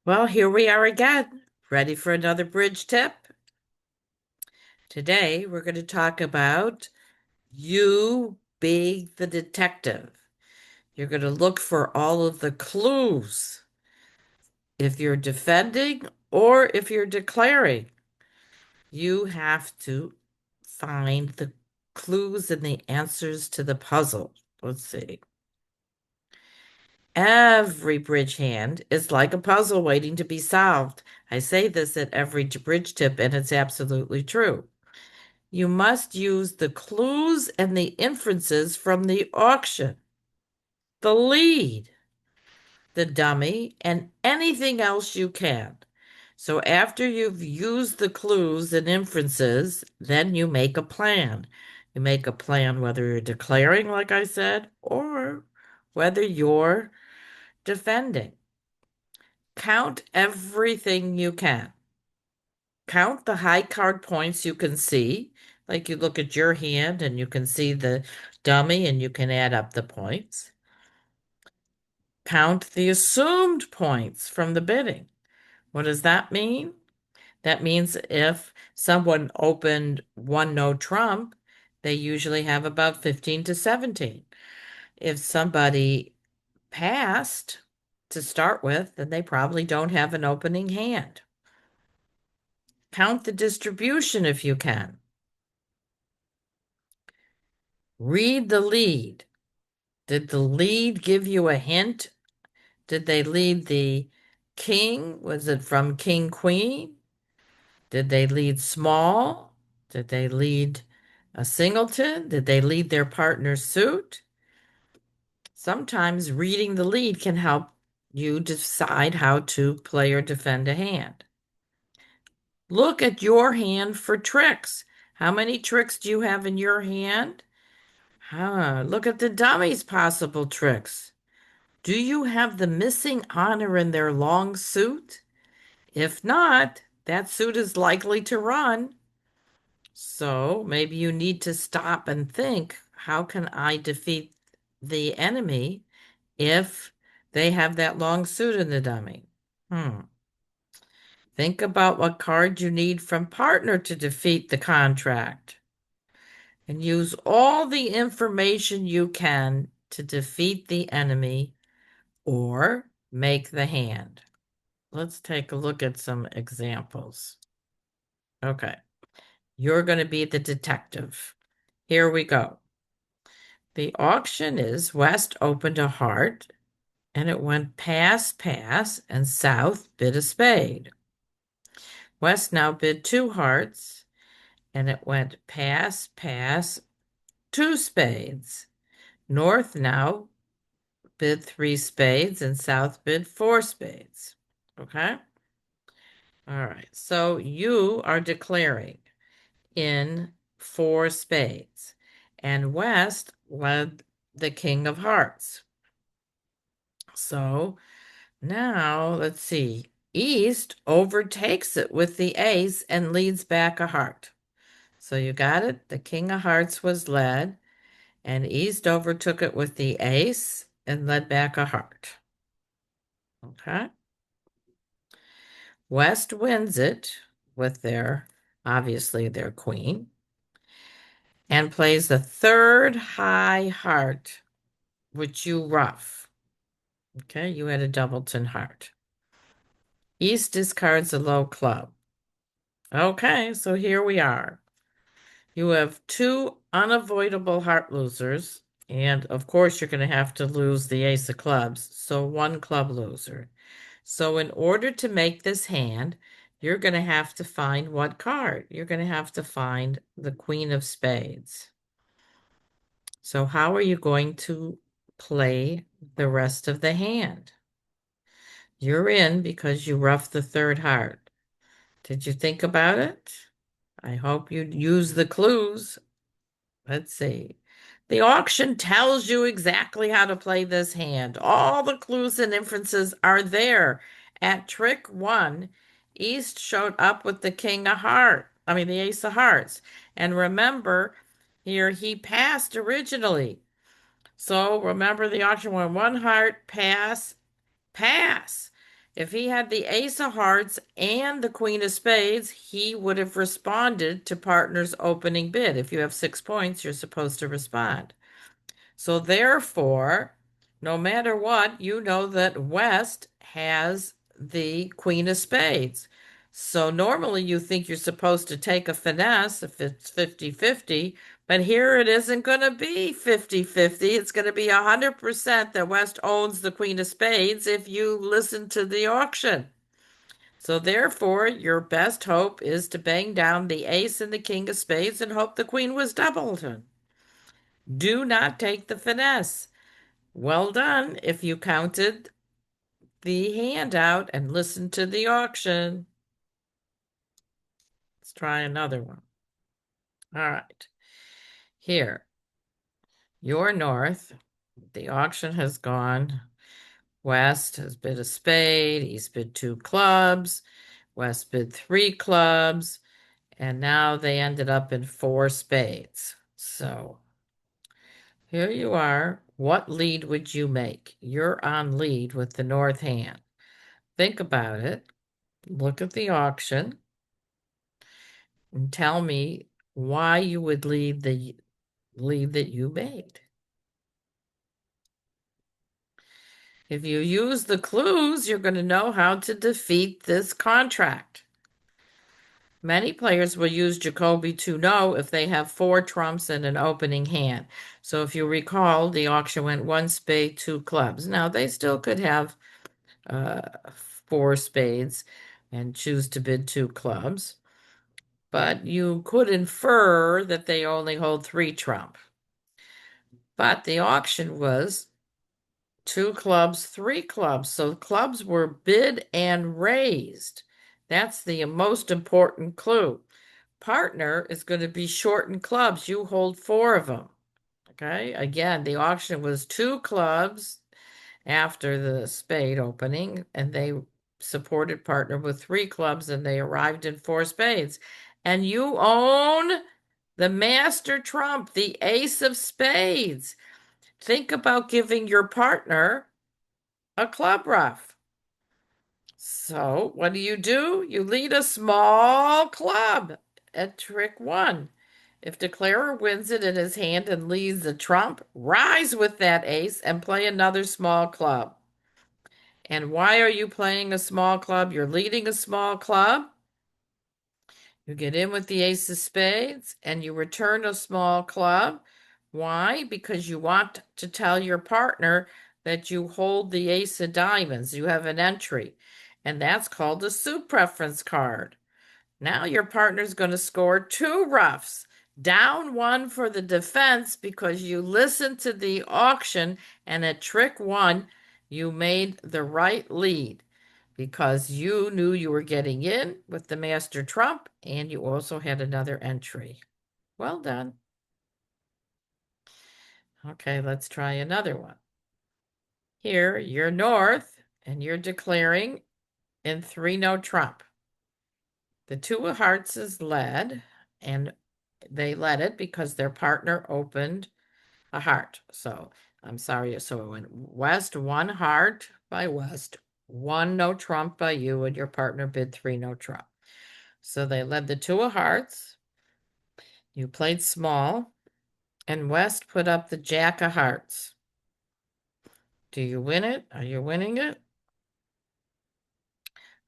Well, here we are again, ready for another bridge tip. Today, we're going to talk about you being the detective. You're going to look for all of the clues if you're defending or if you're declaring. You have to find the clues and the answers to the puzzle. Let's see. Every bridge hand is like a puzzle waiting to be solved. I say this at every bridge tip, and it's absolutely true. You must use the clues and the inferences from the auction, the lead, the dummy, and anything else you can. So after you've used the clues and inferences, then you make a plan. You make a plan whether you're declaring, like I said, or whether you're defending. Count everything you can. Count the high card points you can see. Like you look at your hand and you can see the dummy and you can add up the points. Count the assumed points from the bidding. What does that mean? That means if someone opened one no trump, they usually have about 15 to 17. If somebody passed to start with, then they probably don't have an opening hand. Count the distribution if you can. Read the lead. Did the lead give you a hint? Did they lead the king? Was it from king queen? Did they lead small? Did they lead a singleton? Did they lead their partner's suit? Sometimes reading the lead can help you decide how to play or defend a hand. Look at your hand for tricks. How many tricks do you have in your hand? Look at the dummy's possible tricks. Do you have the missing honor in their long suit? If not, that suit is likely to run. So maybe you need to stop and think, how can I defeat the enemy if they have that long suit in the dummy? Hmm. Think about what card you need from partner to defeat the contract and use all the information you can to defeat the enemy or make the hand. Let's take a look at some examples. Okay, you're going to be the detective. Here we go. The auction is West opened a heart and it went pass, pass, and South bid a spade. West now bid two hearts and it went pass, pass, two spades. North now bid three spades and South bid four spades. Okay? All right. So you are declaring in four spades, and West led the King of Hearts. So now let's see. East overtakes it with the ace and leads back a heart. So you got it? The King of Hearts was led, and East overtook it with the ace and led back a heart. Okay. West wins it with obviously, their queen, and plays the third high heart, which you ruff. Okay, you had a doubleton heart. East discards a low club. Okay, so here we are. You have two unavoidable heart losers, and of course, you're going to have to lose the ace of clubs, so one club loser. So, in order to make this hand, you're going to have to find what card? You're going to have to find the queen of spades. So, how are you going to play the rest of the hand? You're in because you roughed the third heart. Did you think about it? I hope you use the clues. Let's see. The auction tells you exactly how to play this hand. All the clues and inferences are there. At trick one, East showed up with the king of hearts. I mean, the ace of hearts. And remember, here he passed originally. So remember the auction went one heart, pass, pass. If he had the ace of hearts and the queen of spades, he would have responded to partner's opening bid. If you have 6 points, you're supposed to respond. So therefore, no matter what, you know that West has the queen of spades. So normally you think you're supposed to take a finesse if it's 50-50, but here it isn't going to be 50-50. It's going to be 100% that West owns the queen of spades if you listen to the auction. So therefore, your best hope is to bang down the ace and the king of spades and hope the queen was doubled. Do not take the finesse. Well done if you counted the handout and listened to the auction. Let's try another one. All right. Here, your north, the auction has gone. West has bid a spade, east bid two clubs, west bid three clubs, and now they ended up in four spades. So here you are. What lead would you make? You're on lead with the north hand. Think about it. Look at the auction and tell me why you would leave the lead that you made. If you use the clues, you're going to know how to defeat this contract. Many players will use Jacoby to know if they have four trumps and an opening hand. So if you recall, the auction went one spade, two clubs. Now they still could have uh, four spades and choose to bid two clubs, but you could infer that they only hold three trump. But the auction was two clubs, three clubs. So clubs were bid and raised. That's the most important clue. Partner is going to be short in clubs. You hold four of them. Okay. Again, the auction was two clubs after the spade opening, and they supported partner with three clubs, and they arrived in four spades. And you own the master trump, the ace of spades. Think about giving your partner a club rough. So what do? You lead a small club at trick one. If declarer wins it in his hand and leads the trump, rise with that ace and play another small club. And why are you playing a small club? You're leading a small club. You get in with the ace of spades and you return a small club. Why? Because you want to tell your partner that you hold the ace of diamonds. You have an entry, and that's called a suit preference card. Now your partner's going to score two roughs, down one for the defense because you listened to the auction, and at trick one, you made the right lead because you knew you were getting in with the master trump and you also had another entry. Well done. Okay, let's try another one. Here, you're north and you're declaring in three no trump. The two of hearts is led, and they led it because their partner opened a heart. So I'm sorry. So it went west, one heart by west, one no trump by you, and your partner bid three no trump. So they led the two of hearts. You played small, and West put up the jack of hearts. Do you win it? Are you winning it?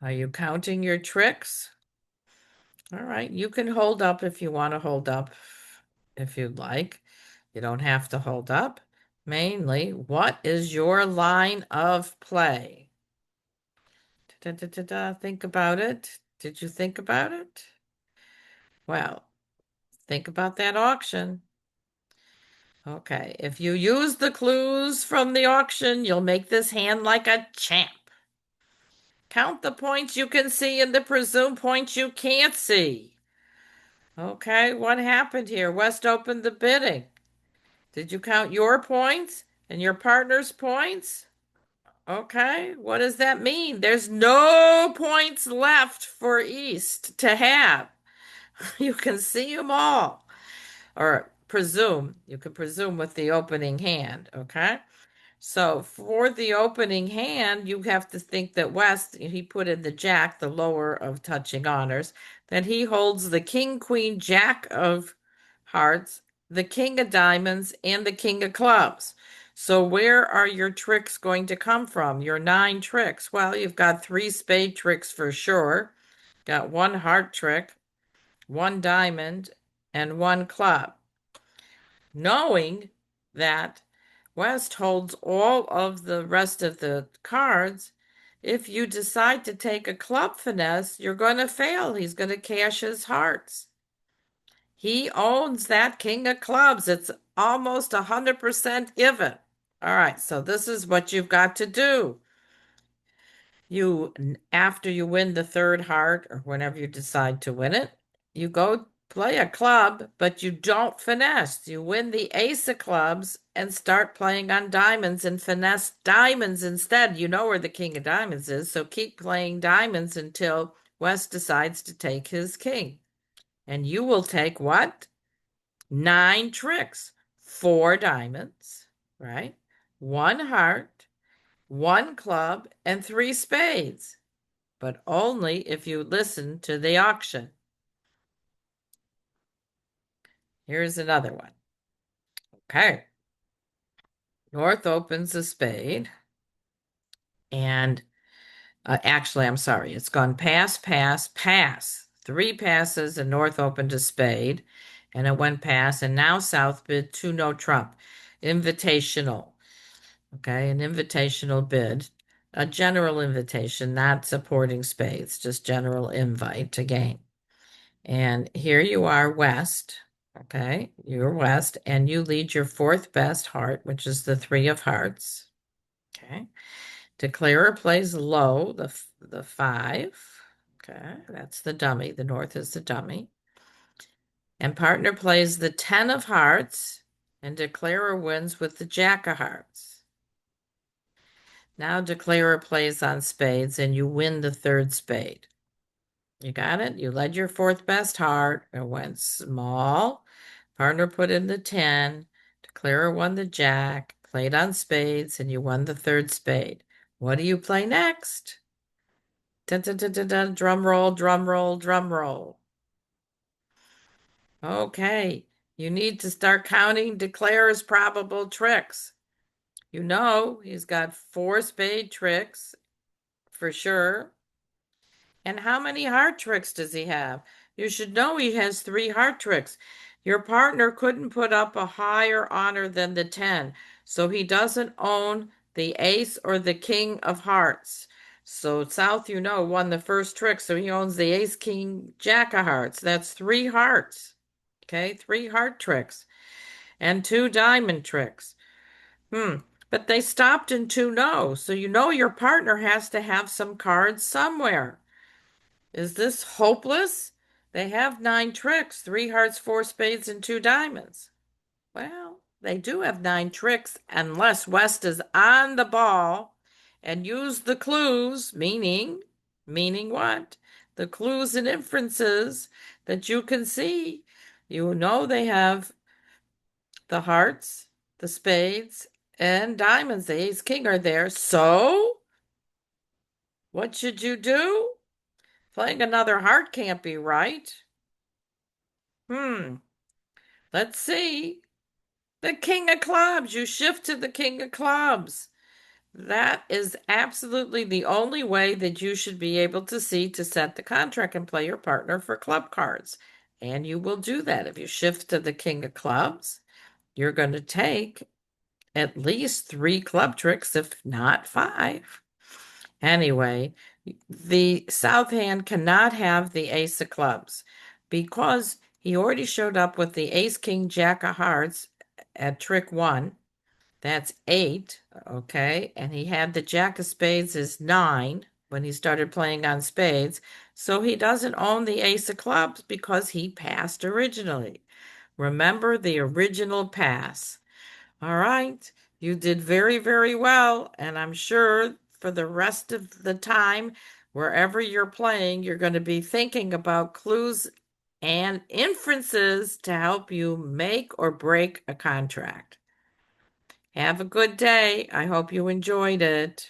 Are you counting your tricks? All right, you can hold up if you want to hold up if you'd like. You don't have to hold up. Mainly, what is your line of play? Think about it. Did you think about it? Well, think about that auction. Okay, if you use the clues from the auction, you'll make this hand like a champ. Count the points you can see and the presumed points you can't see. Okay, what happened here? West opened the bidding. Did you count your points and your partner's points? Okay, what does that mean? There's no points left for East to have. You can see them all. Or presume. You can presume with the opening hand, okay? So for the opening hand, you have to think that West, he put in the Jack, the lower of touching honors, that he holds the King, Queen, Jack of hearts, the King of diamonds, and the King of clubs. So where are your tricks going to come from? Your 9 tricks. Well, you've got 3 spade tricks for sure. Got 1 heart trick, 1 diamond, and 1 club. Knowing that West holds all of the rest of the cards, if you decide to take a club finesse, you're going to fail. He's going to cash his hearts. He owns that king of clubs. It's almost 100% given. All right, so this is what you've got to do. After you win the 3rd heart, or whenever you decide to win it, you go play a club, but you don't finesse. You win the ace of clubs and start playing on diamonds and finesse diamonds instead. You know where the king of diamonds is, so keep playing diamonds until West decides to take his king. And you will take what? 9 tricks, 4 diamonds, right? 1 heart, 1 club, and 3 spades, but only if you listen to the auction. Here's another one. Okay. North opens a spade, and actually, I'm sorry, it's gone pass, pass, pass. 3 passes, and North opened a spade, and it went pass, and now South bid 2 no trump. Invitational. Okay, an invitational bid, a general invitation, not supporting spades, just general invite to game. And here you are, West. Okay, you're West, and you lead your 4th best heart, which is the 3 of hearts. Okay, declarer plays low, the 5. Okay, that's the dummy. The North is the dummy. And partner plays the 10 of hearts, and declarer wins with the Jack of hearts. Now declarer plays on spades, and you win the 3rd spade. You got it? You led your 4th best heart and went small. Partner put in the 10. Declarer won the Jack, played on spades, and you won the 3rd spade. What do you play next? Dun, dun, dun, dun, dun. Drum roll, drum roll, drum roll. Okay, you need to start counting declarer's probable tricks. You know he's got 4 spade tricks for sure. And how many heart tricks does he have? You should know he has 3 heart tricks. Your partner couldn't put up a higher honor than the 10, so he doesn't own the ace or the king of hearts. So South, you know, won the first trick, so he owns the ace, king, jack of hearts. That's 3 hearts. Okay, 3 heart tricks and 2 diamond tricks. But they stopped in 2 no, so you know your partner has to have some cards somewhere. Is this hopeless? They have 9 tricks, 3 hearts, 4 spades, and 2 diamonds. Well, they do have 9 tricks unless West is on the ball and use the clues, meaning what? The clues and inferences that you can see. You know they have the hearts, the spades, and diamonds. The ace king are there. So, what should you do? Playing another heart can't be right. Let's see. The king of clubs. You shift to the king of clubs. That is absolutely the only way that you should be able to see to set the contract and play your partner for club cards. And you will do that. If you shift to the king of clubs, you're going to take at least 3 club tricks, if not 5. Anyway, the south hand cannot have the ace of clubs because he already showed up with the ace, king, jack of hearts at trick 1. That's 8, okay? And he had the jack of spades as 9 when he started playing on spades. So he doesn't own the ace of clubs because he passed originally. Remember the original pass. All right, you did very, very well, and I'm sure for the rest of the time, wherever you're playing, you're going to be thinking about clues and inferences to help you make or break a contract. Have a good day. I hope you enjoyed it.